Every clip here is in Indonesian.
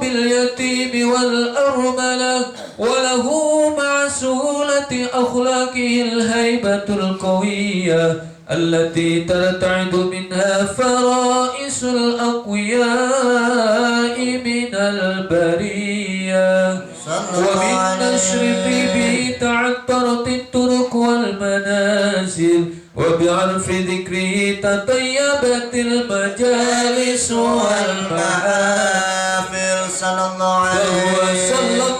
باليتيم والأرملة، وله مع سهولة أخلاقه الهيبة القوية التي ترتعد منها فرائس الأقوياء من البرية. ومن نشر طيبه تعطرت الطرق والمنازل، وبعرف ذكره تطيبت المجالس والمحافل. صلى الله عليه وسلم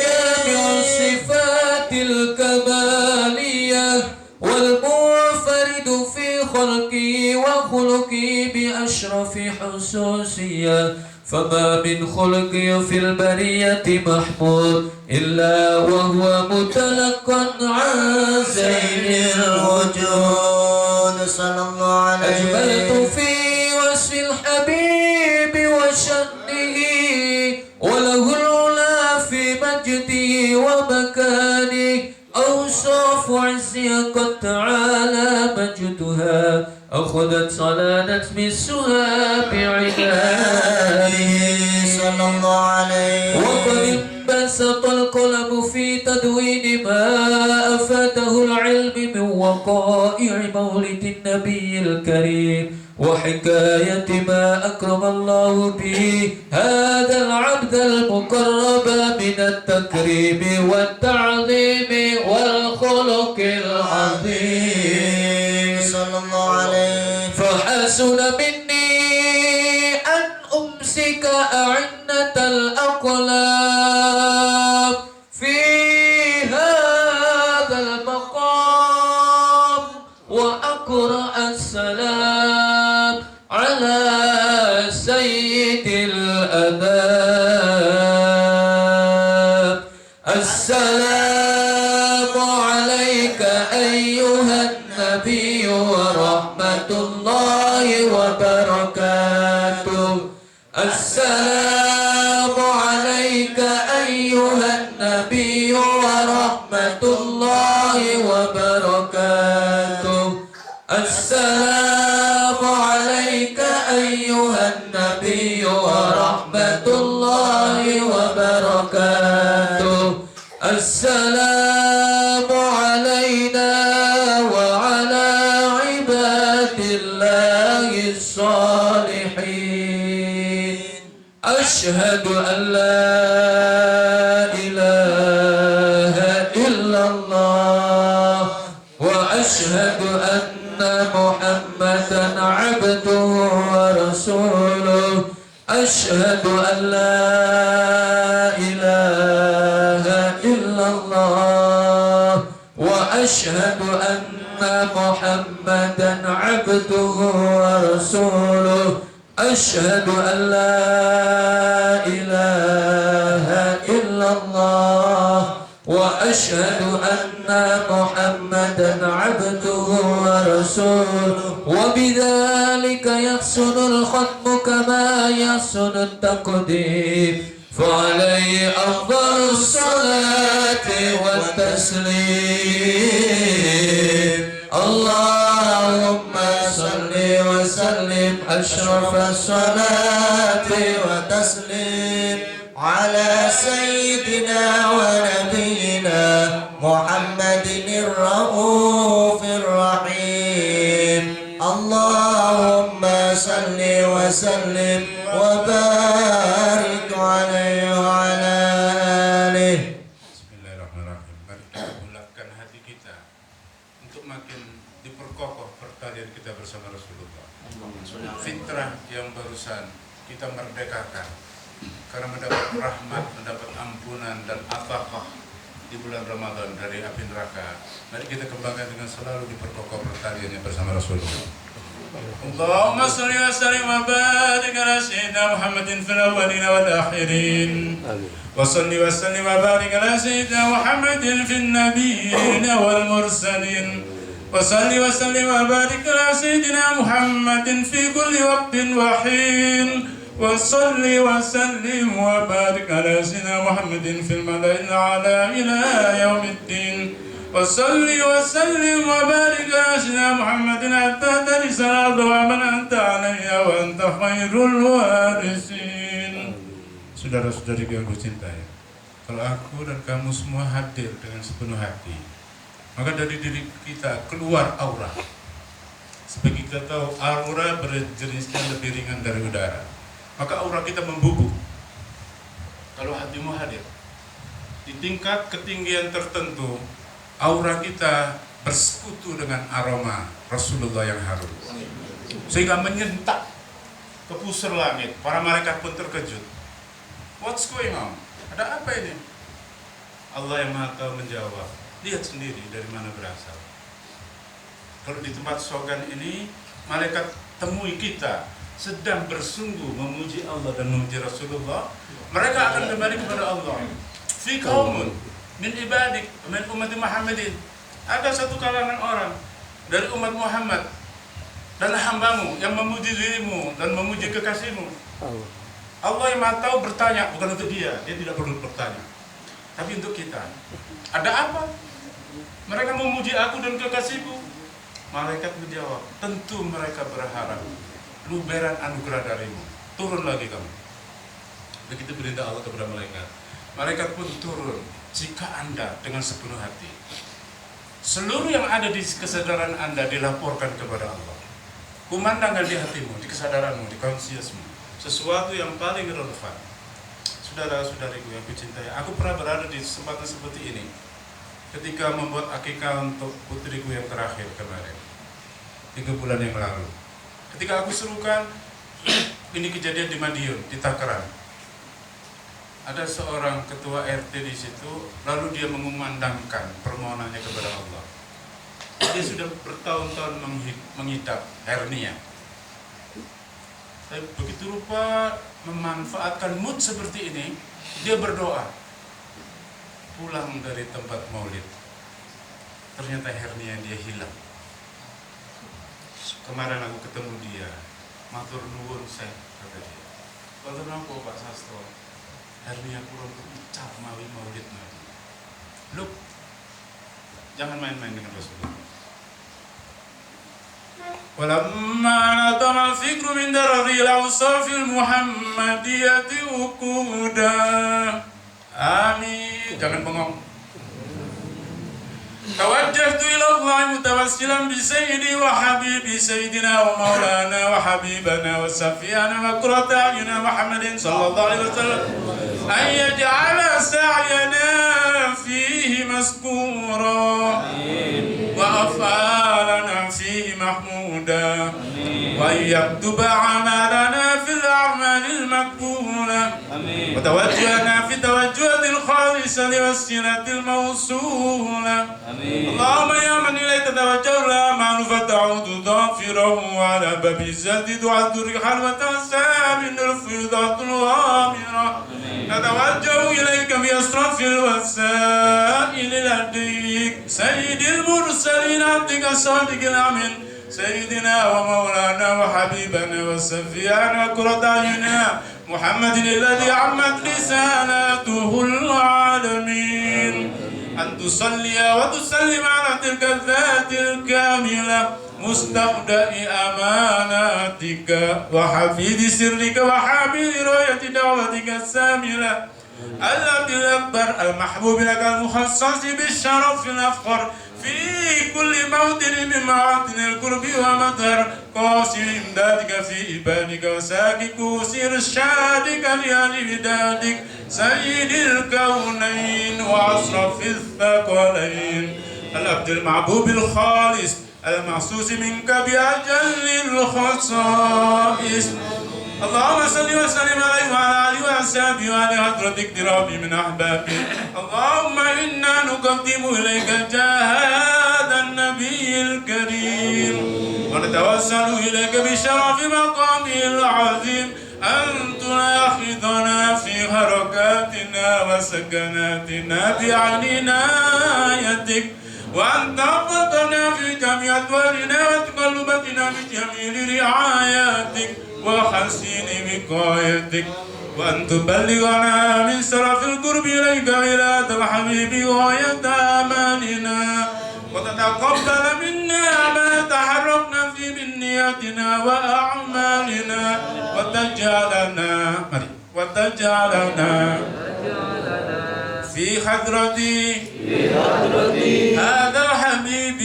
جامع الصفات الكمالية والمنفرد في خلقه وخلقه بأشرف حسوسية. فما من خلق في البرية محمود إلا وهو متلقى عن زين الوجود. صلى الله عليه. أجملت في وصف الحبيب وشأنه، وله العلا في مجده ومكانه. أوصاف عزي قد تعالى مجدها، أخذت صلانة مسها بعنانه. صلى الله عليه. وقد انبسط القلم في تدوين ما أفاته العلم من وقائع مولد النبي الكريم، وحكاية ما أكرم الله به هذا العبد المقرب من التكريم والتعظيم والخلق العظيم. صلى الله عليه. فحسن مني أن أمسك أعنة الأقلام في هذا المقام وأقرأ السلام على سيد الأنام. السلام عليك أيها النبي ورحمة الله وبركاته. السلام عليك أيها النبي ورحمة الله وبركاته. السلام عليك أيها النبي ورحمة الله وبركاته. السلام علينا وعلى عباد الله الصالحين. أشهد أن لا إله إلا الله، وأشهد أن محمدا عبده ورسوله. أشهد أن لا إله إلا الله، وأشهد أن محمدا عبده ورسوله. أشهد أن لا إله إلا الله، وأشهد أن محمدا عبده ورسوله. وبذلك يحسن الختم كما يحسن التقديم، فعليه أفضل الصلاة والتسليم. اللهم صل وسلم أشرف الصلاة وتسليم على سيدنا ونبينا محمد الرؤوف الرحيم. اللهم صل وسلم وبارك عليه وعلى آله. Bismillahirrahmanirrahim. Mari kita bulatkan hati kita untuk makin diperkokoh pertalian kita bersama Rasulullah. Fitrah yang barusan kita merdekakan karena mendapat rahmat, mendapat ampunan dan ataqah di bulan Ramadan dari api neraka. Mari kita kembangkan dengan selalu diperkokoh pertaliannya bersama Rasulullah. Allahumma salli wa sallim wa barik ala sayyidina Muhammadin fil awwalin wal akhirin. Wa salli wa sallim wa barik ala sayyidina Muhammadin fil nabiyyin wal mursalin. Wa salli wa sallim wa barik ala sayyidina Muhammadin fi kulli waqtin wa hin. وصل وسلم وبارك على سيدنا محمد في الملأ الأعلى إلى يوم الدين. وصل وسلم وبارك على سيدنا محمد حتى ترث الأرض ومن أنت عليها وأنت خير الوارثين. Saudara-saudari yang aku cintai, kalau aku dan kamu semua hadir dengan sepenuh hati, maka dari diri kita keluar aura. Sebagai kita tahu, aura berjenisnya lebih ringan dari udara, maka aura kita membubuk. Kalau hatimu hadir di tingkat ketinggian tertentu, aura kita bersekutu dengan aroma Rasulullah yang harum, sehingga menyentak ke pusar langit. Para malaikat pun terkejut. What's going on? Ada apa ini? Allah yang Maha Tahu menjawab, lihat sendiri dari mana berasal. Kalau di tempat sogan ini, malaikat temui kita sedang bersungguh memuji Allah dan memuji Rasulullah, mereka akan kembali kepada Allah. Fi qaumun min ibadik min ummati Muhammadin. Ada satu kalangan orang dari umat Muhammad dan hambamu yang memuji dirimu dan memuji kekasihmu. Allah yang Maha Tahu bertanya, bukan untuk dia tidak perlu bertanya, tapi untuk kita. Ada apa? Mereka memuji aku dan kekasihku. Malaikat menjawab, tentu mereka berharap luberan anugerah darimu. Turun lagi kamu. Begitu perintah Allah kepada malaikat. Malaikat pun turun jika Anda dengan sepenuh hati. Seluruh yang ada di kesadaran Anda dilaporkan kepada Allah. Kumandangkan di hatimu, di kesadaranmu, di consciousmu sesuatu yang paling relevan. Saudara-saudariku yang kucintai, aku pernah berada di kesempatan seperti ini ketika membuat akikah untuk putriku yang terakhir kemarin 3 bulan yang lalu. Ketika aku serukan, ini kejadian di Madiun, di Takaran. Ada seorang ketua RT di situ, lalu dia mengumandangkan permohonannya kepada Allah. Dia sudah bertahun-tahun mengidap hernia. Tapi begitu rupa memanfaatkan mood seperti ini, dia berdoa. Pulang dari tempat maulid, ternyata hernia dia hilang. Kemarin aku ketemu dia, matur nuwun Syekh, kata dia. Wonten napa Pak Sasto? Hernia kula pecah mawi maulid Nabi. Look, jangan main-main dengan Rasulullah. Walamma natama al-fikru min darari al-awsafil muhammadiyati ukuda. Amin. Jangan bengong. Tawajjahtu ila Allah mutawassilan bi sayyidi wa habibi sayyidina wa maulana wa habibana wa safiyana wa qurrata a'yunina Muhammadin sallallahu alaihi wasallam an yaj'ala sa'yana fihi maskura wa af'alana fihi mahmuda wa yaktuba 'amalana fil a'malil maqbula وتوجهنا في توجه الخالصة لوسيلة الموصولة اللهم يا من إليك توجه الأعمال فتعود ظافرا وعلى باب الزاد تعد الرحال وتنساب الفيضات الغامرة نتوجه إليك بأسرف الوسائل لديك سيد المرسلين عبدك الصادق الأمين سيدنا ومولانا وحبيبنا وسفيانا وقرة أعيننا محمد الذي عمت رسالته العالمين أن تصلي وتسلم على تلك الذات الكاملة مستودع أماناتك وحفيد سرك وحامل رؤية دعوتك الساملة العبد الأكبر المحبوب لك المخصص بالشرف الأفخر في كل موطن من مواطن القرب ومظهر قاصر إمدادك في إبادك وساكك وسير إرشادك لأهل بدادك سيد الكونين وأشرف الثقلين العبد المعبوب الخالص المعصوص منك بأجل الخصائص اللهم صل وسلم عليه وعلى آله وأصحابه وعلى حضرة اقترابه من أحبابه اللهم إنا نقدم إليك جاه هذا النبي الكريم ونتوسل إليك بشرف مقامه العظيم أن تلاحظنا في حركاتنا وسكناتنا بعين عنايتك وأن تحفظنا في جميع أدوارنا وتقلبتنا بجميل رعاياتك وحسين وقايتك وأن تبلغنا من سرف القرب إليك إلى الحبيب غاية آمالنا وتتقبل منا ما تحركنا فيه من نياتنا وأعمالنا وتجعلنا في حضرة هذا الحبيب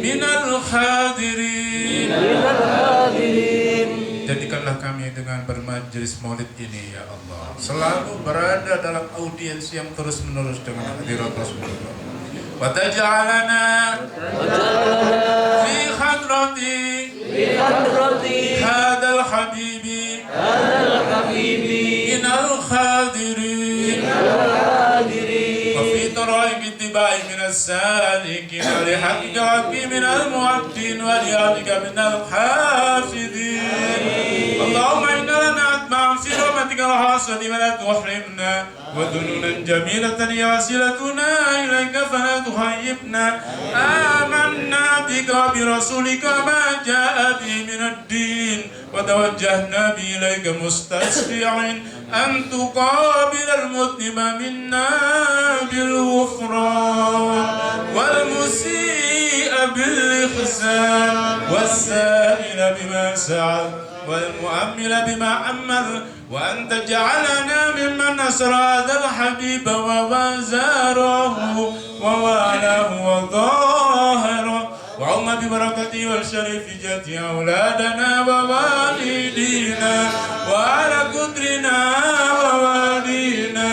من الحاضرين. Jadikanlah kami dengan bermajelis maulid ini ya Allah selalu berada dalam audiens yang terus menerus dengan hadirat Rasulullah. Wa taj'alana fi hadrati hadzal habibi min al-khadirin wa fi tara'iq ittiba'i min as-salikin wa li haqqi min al-mu'addin wa li haqqi min al-hafidin. اللهم إنا لنطمع في رحمتك الخاصة ولا تحرمنا وذنونا جميلة هي وسيلتنا إليك فلا تخيبنا. آمنا بك وبرسولك ما جاء به من الدين وتوجهنا به إليك مستشفعين أن تقابل المذنب منا بالغفران والمسيء بالإحسان والسائل بما سعد والمؤمل بما أمل وأن تجعلنا ممن نصر هذا الحبيب ووازاره ووالاه وظاهره وعم ببركته والشريف جات أولادنا ووالدينا وعلى قدرنا ووالدينا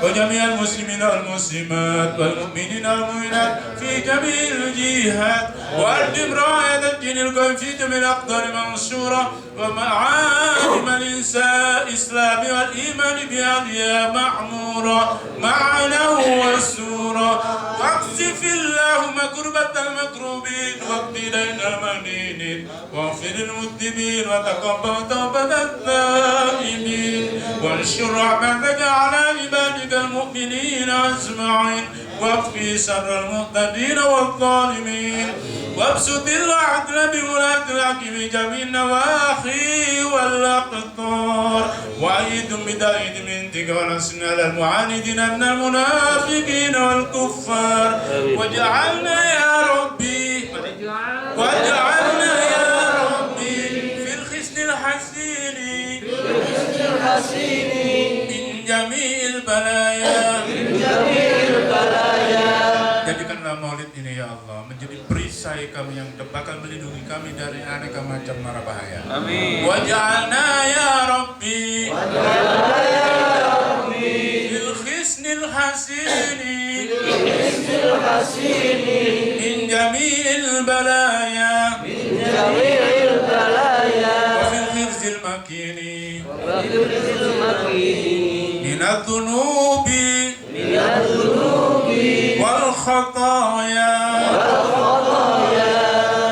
وجميع المسلمين والمسلمات والمؤمنين والمؤمنات في جميع الجهات وأردم راية الدين القوي في جميع الأقدار منصورة ومعالم الإسلام والإيمان بهذه معمورة معناه والسورة واقذف اللهم كربة المكروبين واقض دين المدينين واغفر المذنبين وتقبل توبة التائبين وانشر رحمتك على عبادك المؤمنين أجمعين واكفي شر المعتدين والظالمين وابسط العدل بولاة الحكم جميع النواحي والأقطار وأيد بتأييد منك ونصرنا على المعاندين من المنافقين والكفار واجعلنا يا ربي في الحسن الحسين من جميع البلايا. Jadikanlah maulid ini ya Allah menjadi perisai kami yang bakal melindungi kami dari aneka macam mara bahaya. Amin. Waj'alna ya Rabbi fil hisnil hasini min jami'il balaya wa fil hirzil makini min adh-dhunubi wal khataya.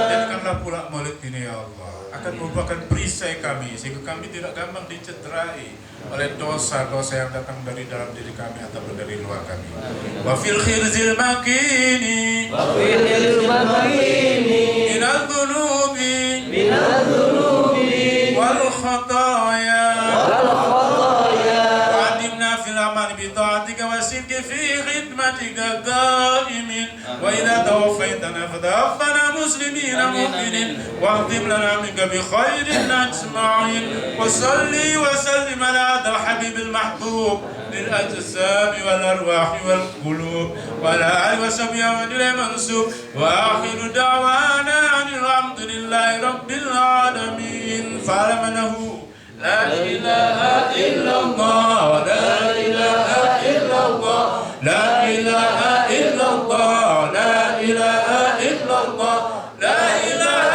Jadikanlah pula maulid ini ya Allah akan merupakan perisai kami sehingga kami tidak gampang dicederai oleh dosa-dosa yang datang dari dalam diri kami ataupun dari luar kami. Wa fil khirzil makini min adh-dhunubi wal khataya wa'adimna fil amali bi ta'atika wa sidqi fi خدمتك قائمين وإذا توفيتنا فتوفنا مسلمين مؤمنين واختم لنا منك بخير أجمعين وصلي وسلم على هذا الحبيب المحبوب للأجسام والأرواح والقلوب وعلى آله وصحبه ومن منسوب وآخر دعوانا أن الحمد لله رب العالمين. فاعلم أنه لا إله إلا الله لا إله إلا الله لا إله إلا الله لا إله إلا الله لا إله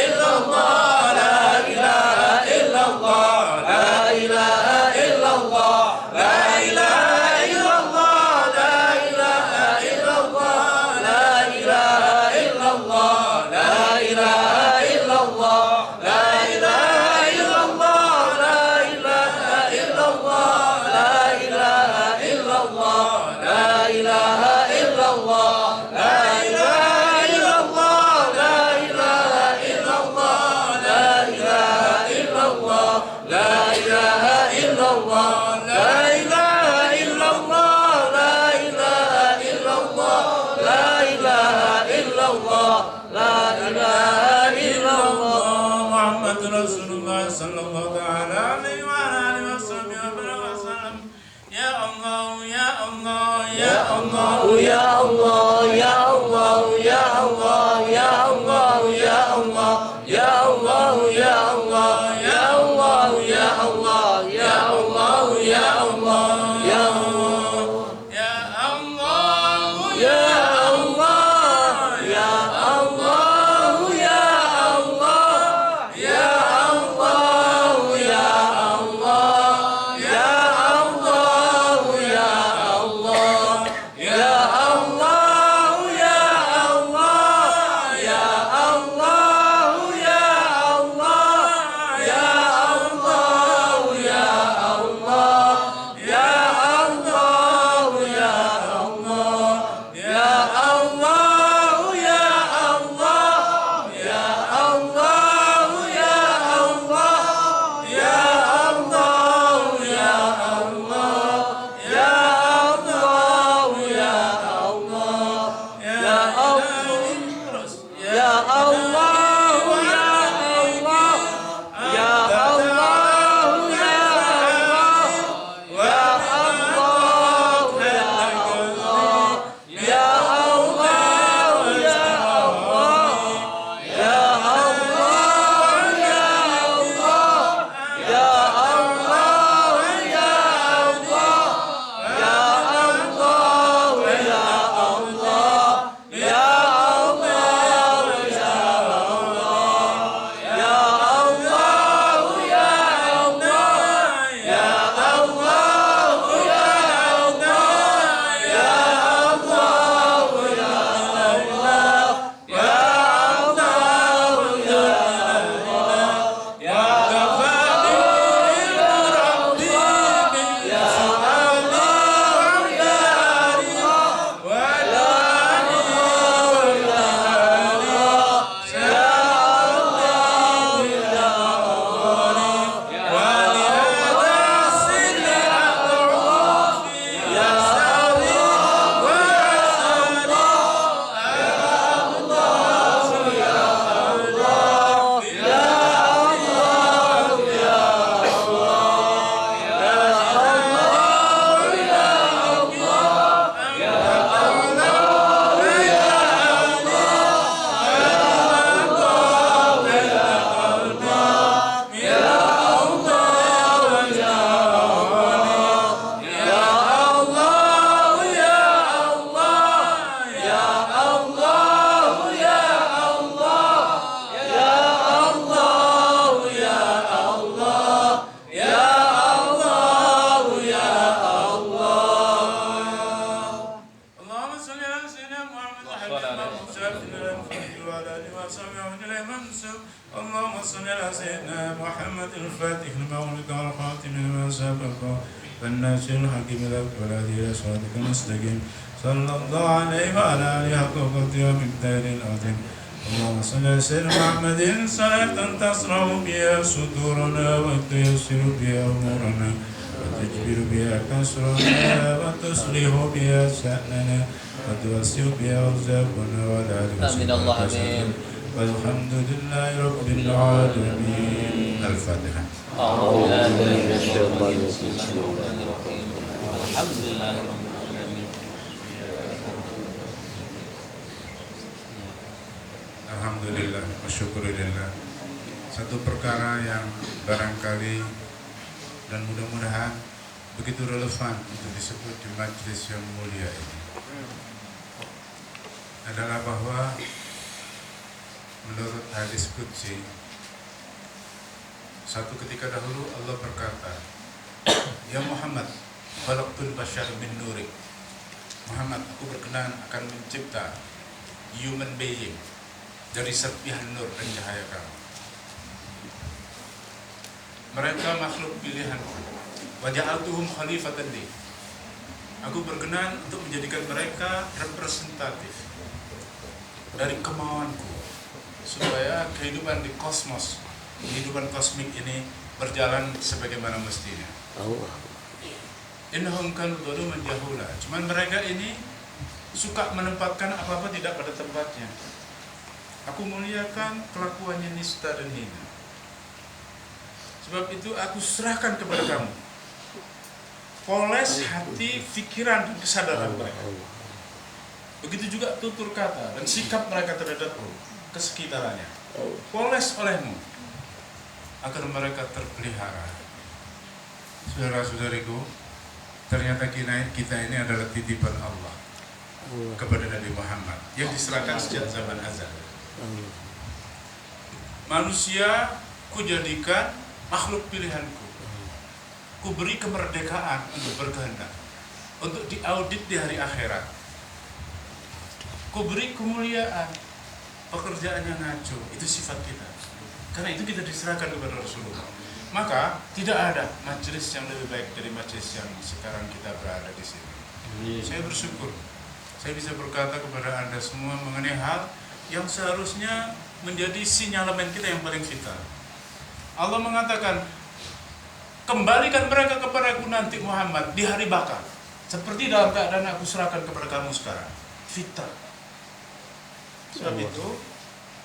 إلا الله لا إله إلا الله لا إله إلا الله لا إله إلا الله لا إله إلا الله لا إله إلا الله لا إله إلا الله لا إله إلا الله لا إله إلا الله لا إله Muhammad Rasulullah sallallahu ta'ala alaihi wa alihi wasallam. Ya Allah, ya Allah, ya Allah, ya Allah, ya Allah, ya Allah, ya Allah, ya Allah, ya Allah, ya Allah, ya Allah, ya Allah, ya Allah, ya Allah, ya اللهم صل على سيدنا محمد الفاتح لما أغلق والخاتم لما سبق والناصر الحكيم لك والهادي إلى صراطك المستقيم صلى الله عليه وعلى آله حق قدره ومقداره العظيم. اللهم صل على سيدنا محمد صلاة تسرع بها صدورنا وتيسر بها أمورنا وتجبر بها كسرنا وتصلح بها شأننا وتوسع بها أرزاقنا وعلى آله وصحبه والحمد لله رب العالمين. الفاتحة. أعوذ بالله من الشيطان الرجيم. الحمد لله رب العالمين. Alhamdulillah, wasyukurillah. Satu perkara yang barangkali dan mudah-mudahan begitu relevan untuk disebut di majelis yang mulia ini adalah bahwa menurut hadis qudsi, satu ketika dahulu Allah berkata, "Ya Muhammad, khalaqtul bashar min nurik." Muhammad, aku berkenan akan mencipta human being dari serpihan nur dan cahaya kamu. Mereka makhluk pilihanku. Wa ja'altuhum khalifatan li. Aku berkenan untuk menjadikan mereka representatif dari kemauanku, supaya kehidupan di kosmos, kehidupan kosmik ini berjalan sebagaimana mestinya. Innahum kanu zaluman jahula. Cuman mereka ini suka menempatkan apa-apa tidak pada tempatnya. Aku muliakan kelakuannya nista dan hina. Sebab itu aku serahkan kepada kamu. Poles hati, pikiran, dan kesadaran mereka. Begitu juga tutur kata dan sikap mereka terhadap kesekitarannya. Poles olehmu agar mereka terpelihara. Saudara-saudariku, ternyata kita ini adalah titipan Allah kepada Nabi Muhammad yang diserahkan sejak zaman azal. Manusia kujadikan makhluk pilihanku. Ku beri kemerdekaan untuk berkehendak, untuk diaudit di hari akhirat. Ku beri kemuliaan, pekerjaannya ngaco, itu sifat kita. Karena itu kita diserahkan kepada Rasulullah. Maka tidak ada majelis yang lebih baik dari majelis yang sekarang kita berada di sini. Saya bersyukur, saya bisa berkata kepada Anda semua mengenai hal yang seharusnya menjadi sinyalemen kita yang paling vital. Allah mengatakan, kembalikan mereka kepadaku nanti Muhammad di hari bakal, seperti dalam keadaan aku serahkan kepada kamu sekarang. Fitrah. Sebab itu,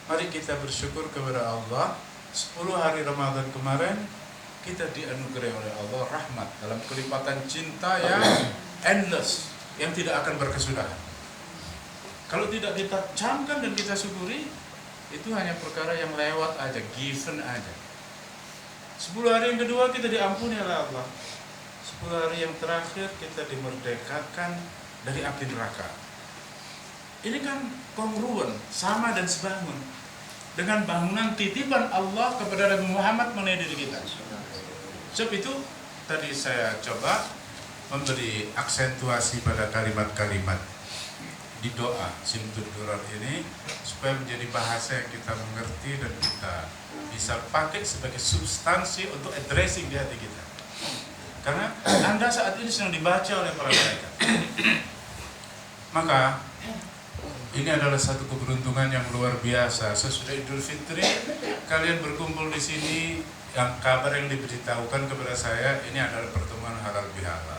mari kita bersyukur kepada Allah. 10 hari Ramadan kemarin kita dianugerahi oleh Allah rahmat dalam kelipatan cinta yang endless, yang tidak akan berkesudahan. Kalau tidak kita camkan dan kita syukuri, itu hanya perkara yang lewat aja, given aja. 10 hari yang kedua kita diampuni oleh Allah. 10 hari yang terakhir kita dimerdekakan dari api neraka. Ini kan kongruen, sama dan sebangun dengan bangunan titipan Allah kepada Nabi Muhammad mengenai diri kita. Sebab itu tadi saya coba memberi aksentuasi pada kalimat-kalimat di doa Simtud Durar ini supaya menjadi bahasa yang kita mengerti dan kita bisa pakai sebagai substansi untuk addressing di hati kita. Karena Anda saat ini sedang dibaca oleh para malaikat. Maka ini adalah satu keberuntungan yang luar biasa. Sesudah Idul Fitri, kalian berkumpul di sini. Yang kabar yang diberitahukan kepada saya, ini adalah pertemuan halal bihalal.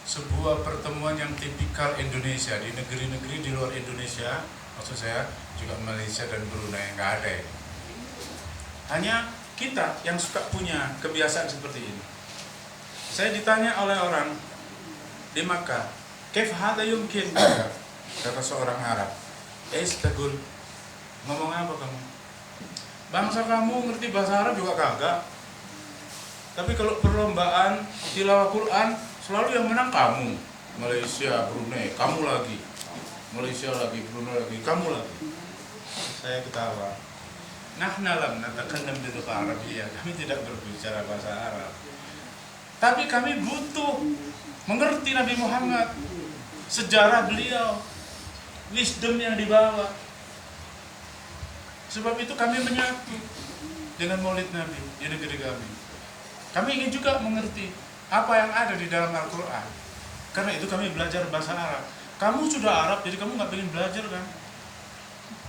Sebuah pertemuan yang tipikal Indonesia di negeri-negeri di luar Indonesia. Maksud saya juga Malaysia dan Brunei, nggak ada ini. Hanya kita yang suka punya kebiasaan seperti ini. Saya ditanya oleh orang di Makkah, "Kaif hadha yumkin?" Kata seorang Arab, "Istagul, ngomong apa kamu? Bangsa kamu ngerti bahasa Arab juga kagak. Tapi kalau perlombaan tilawah Quran, selalu yang menang kamu. Malaysia, Brunei, kamu lagi. Malaysia lagi, Brunei lagi, kamu lagi." Saya ketawa. Nahna lam natakallam bil Arabiyah. Kami tidak berbicara bahasa Arab. Tapi kami butuh mengerti Nabi Muhammad, sejarah beliau, wisdom yang dibawa. Sebab itu kami menyatu dengan Maulid Nabi di negeri kami. Kami ingin juga mengerti apa yang ada di dalam Al-Quran. Karena itu kami belajar bahasa Arab. Kamu sudah Arab, jadi kamu nggak pengen belajar kan?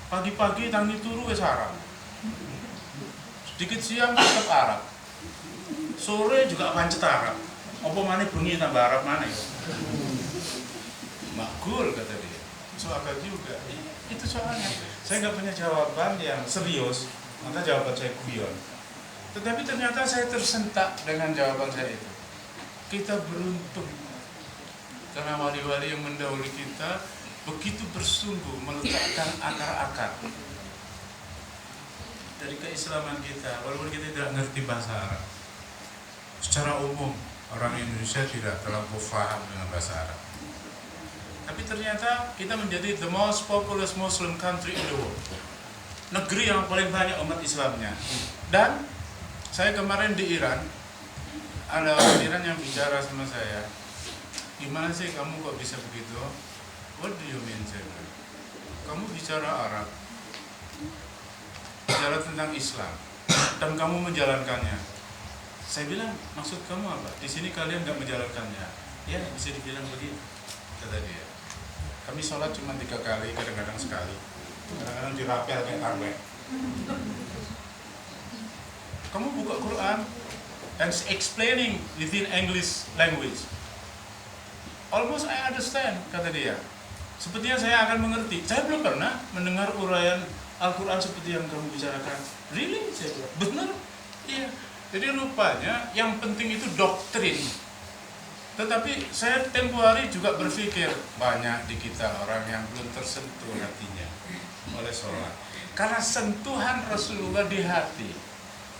Pagi-pagi tangi turu wes Arab. Sedikit siang tetap Arab. Sore juga pancet Arab. Apa mana bunyi tambah Arab mana ya? Makul kata dia. Soalnya juga. Itu soalnya. Saya nggak punya jawaban yang serius, maka jawaban saya guyon. Tetapi ternyata saya tersentak dengan jawaban saya itu. Kita beruntung karena wali-wali yang mendahului kita begitu bersungguh meletakkan akar-akar dari keislaman kita, walaupun kita tidak ngerti bahasa Arab. Secara umum orang Indonesia tidak terlalu paham dengan bahasa Arab. Tapi ternyata kita menjadi the most populous Muslim country in the world. Negeri yang paling banyak umat Islamnya. Dan saya kemarin di Iran, ada orang Iran yang bicara sama saya, "Gimana sih kamu kok bisa begitu?" "What do you mean?" saya bilang. "Kamu bicara Arab, bicara tentang Islam, dan kamu menjalankannya." Saya bilang, "Maksud kamu apa? Di sini kalian nggak menjalankannya?" "Ya, bisa dibilang begitu," kata dia. "Kami sholat cuma 3 kali, kadang-kadang sekali. Kadang-kadang dirapel kayak tarweh. Kamu buka Quran and explaining within English language. Almost I understand," kata dia. "Sepertinya saya akan mengerti. Saya belum pernah mendengar uraian Al-Quran seperti yang kamu bicarakan." "Really?" saya bilang. "Benar?" "Iya." Jadi rupanya yang penting itu doktrin. Tetapi saya tempo hari juga berpikir, banyak di kita orang yang belum tersentuh hatinya oleh sholat. Karena sentuhan Rasulullah di hati,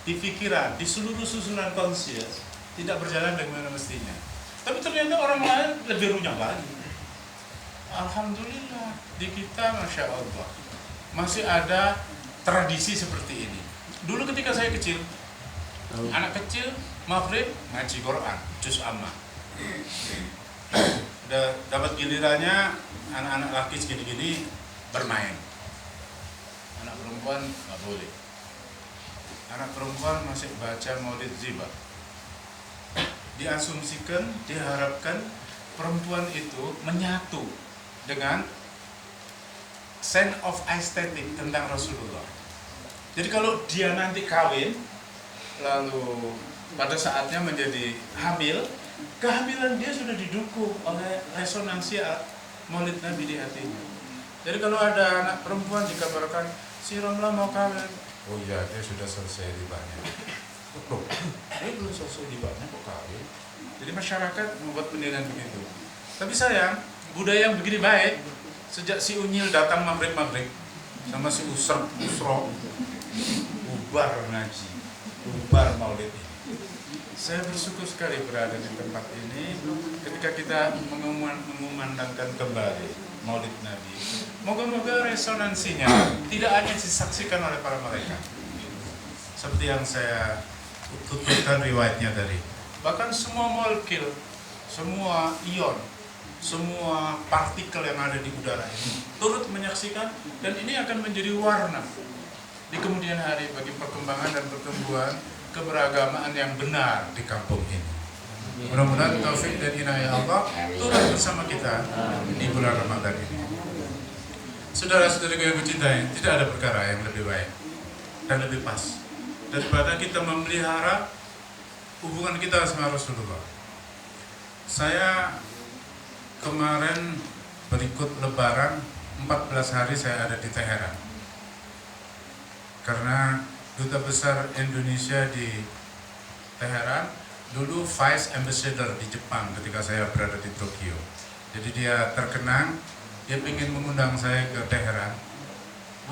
di pikiran, di seluruh susunan konsius tidak berjalan dengan mestinya. Tapi ternyata orang lain lebih runyam lagi. Alhamdulillah, di kita Masya Allah masih ada tradisi seperti ini. Dulu ketika saya kecil, anak kecil maghrib ngaji Quran, juz amma. Udah dapat gilirannya anak-anak laki segini-gini bermain. Anak perempuan nggak boleh. Anak perempuan masih baca Maulid Ziba. Diasumsikan, diharapkan perempuan itu menyatu dengan sense of aesthetic tentang Rasulullah. Jadi kalau dia nanti kawin, lalu pada saatnya menjadi hamil, kehamilan dia sudah didukung oleh resonansi Maulid Nabi di hatinya. Jadi kalau ada anak perempuan dikabarkan si Romla mau kawin, oh iya dia sudah selesai ribanya. Loh, dia belum selesai ribanya kok kawin? Jadi masyarakat membuat penilaian begitu. Tapi sayang, budaya yang begini baik sejak si Unyil datang maghrib sama si Usro bubar ngaji, bubar maulid ini. Saya bersyukur sekali berada di tempat ini ketika kita mengumandangkan kembali Maulid Nabi. Moga-moga resonansinya tidak hanya disaksikan oleh para malaikat, seperti yang saya tutupkan riwayatnya tadi. Bahkan semua molekul, semua ion, semua partikel yang ada di udara ini turut menyaksikan, dan ini akan menjadi warna di kemudian hari bagi perkembangan dan pertumbuhan keberagamaan yang benar di kampung ini. Mudah-mudahan taufik dan inayah Allah turut bersama kita di bulan Ramadan ini. Saudara-saudariku yang kucintai, tidak ada perkara yang lebih baik dan lebih pas daripada kita memelihara hubungan kita sama Rasulullah. Saya kemarin berikut Lebaran 14 hari saya ada di Teheran, karena Duta Besar Indonesia di Teheran dulu Vice Ambassador di Jepang ketika saya berada di Tokyo. Jadi dia terkenang, dia ingin mengundang saya ke Teheran.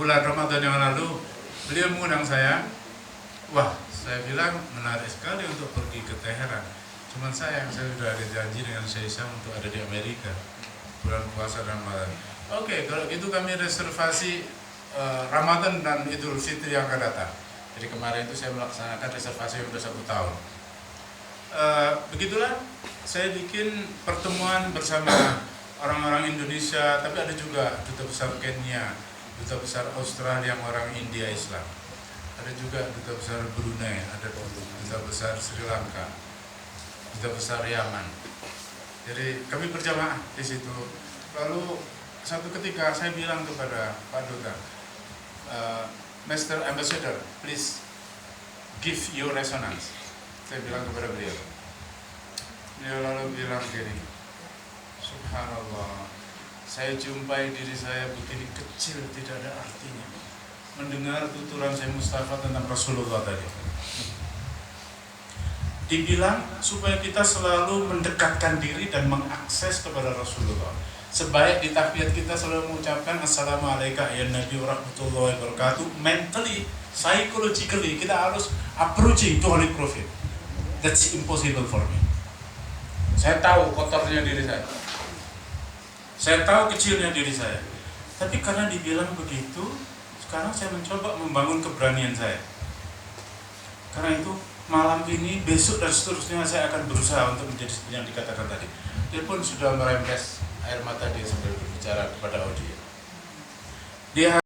Bulan Ramadan yang lalu beliau mengundang saya. Wah, saya bilang menarik sekali untuk pergi ke Teheran. Cuman saya sudah ada janji dengan Syekh untuk ada di Amerika bulan puasa Ramadan. Oke, kalau gitu kami reservasi Ramadan dan Idul Fitri yang akan datang. Jadi kemarin itu saya melaksanakan reservasi sudah 1 tahun. Begitulah saya bikin pertemuan bersama orang-orang Indonesia, tapi ada juga Duta Besar Kenya, Duta Besar Australia yang orang India Islam, ada juga Duta Besar Brunei, ada Duta Besar Sri Lanka, Duta Besar Yaman. Jadi kami berjamaah di situ. Lalu satu ketika saya bilang kepada Pak Duta, Mr. Ambassador, please give your resonance. Saya bilang kepada beliau. Dia lalu bilang gini, subhanallah, saya jumpai diri saya begini kecil, tidak ada artinya mendengar tuturan saya Mustafa tentang Rasulullah tadi. Dibilang supaya kita selalu mendekatkan diri dan mengakses kepada Rasulullah. Sebaik di tahiyat kita selalu mengucapkan Assalamualaikum ya Nabi warahmatullahi wabarakatuh. Mentally, psychologically kita harus approaching to Holy Prophet. That's impossible for me. Saya tahu kotornya diri saya. Saya tahu kecilnya diri saya. Tapi karena dibilang begitu, sekarang saya mencoba membangun keberanian saya. Karena itu malam ini, besok dan seterusnya saya akan berusaha untuk menjadi seperti yang dikatakan tadi. Dia pun sudah merembes air mata dia sambil berbicara kepada audio. Dia